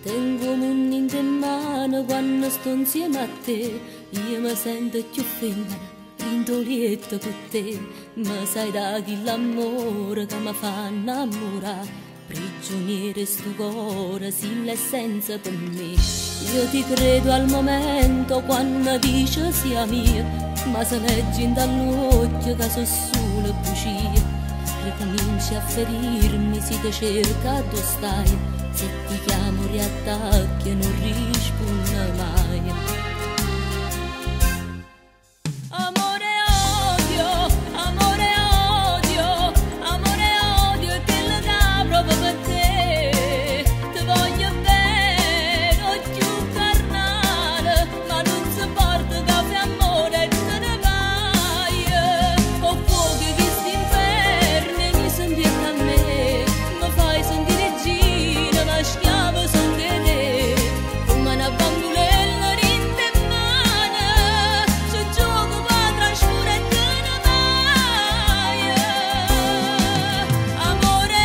tengo un in mano quando sto insieme a te, io mi sento più femmina, rintolietta con te, ma sai da chi l'amore che mi fa innamorare, prigioniere sto cuore, sì l'essenza per me. Io ti credo al momento quando dici sia mia, ma se leggi dall'occhio che so solo bugia, ricominci a ferirmi, si ti cerca dove stai. Se ti chiamo riattacchi e non rispondi mai. Amore odio, amore odio, amore odio è quello che proprio per te. Ti voglio bene, ho più carnale, ma non sopporto che fai amore e te ne vai. Ho fuoco che sti inferni mi senti a me, mi fai sentire schiavo son di te, come una bambulella in mano, se gioco va trascura e te ne vai. Amore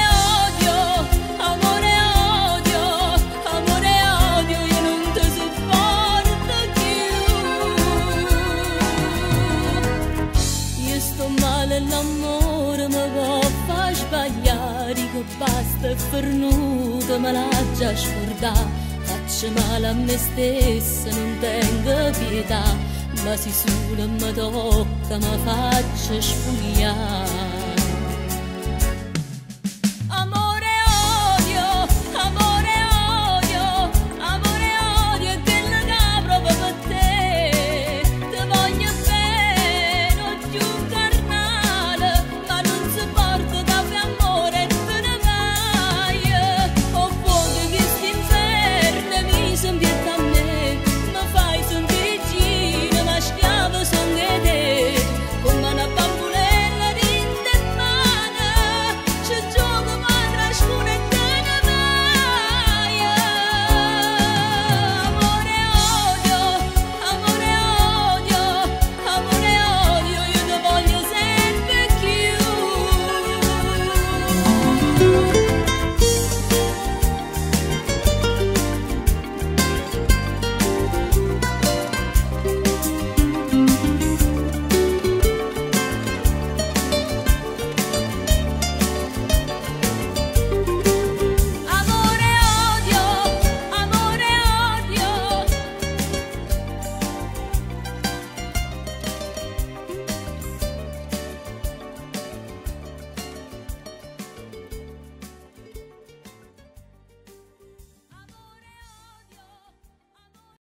odio, amore odio, amore odio, io non ti sopporto più. Io sto male, l'amore mi può far sbagliare, che basta è fornuto, me l'ha già scordato. Faccio male a me stessa, non tengo pietà, ma si solo mi tocca, mi faccio sfugliare.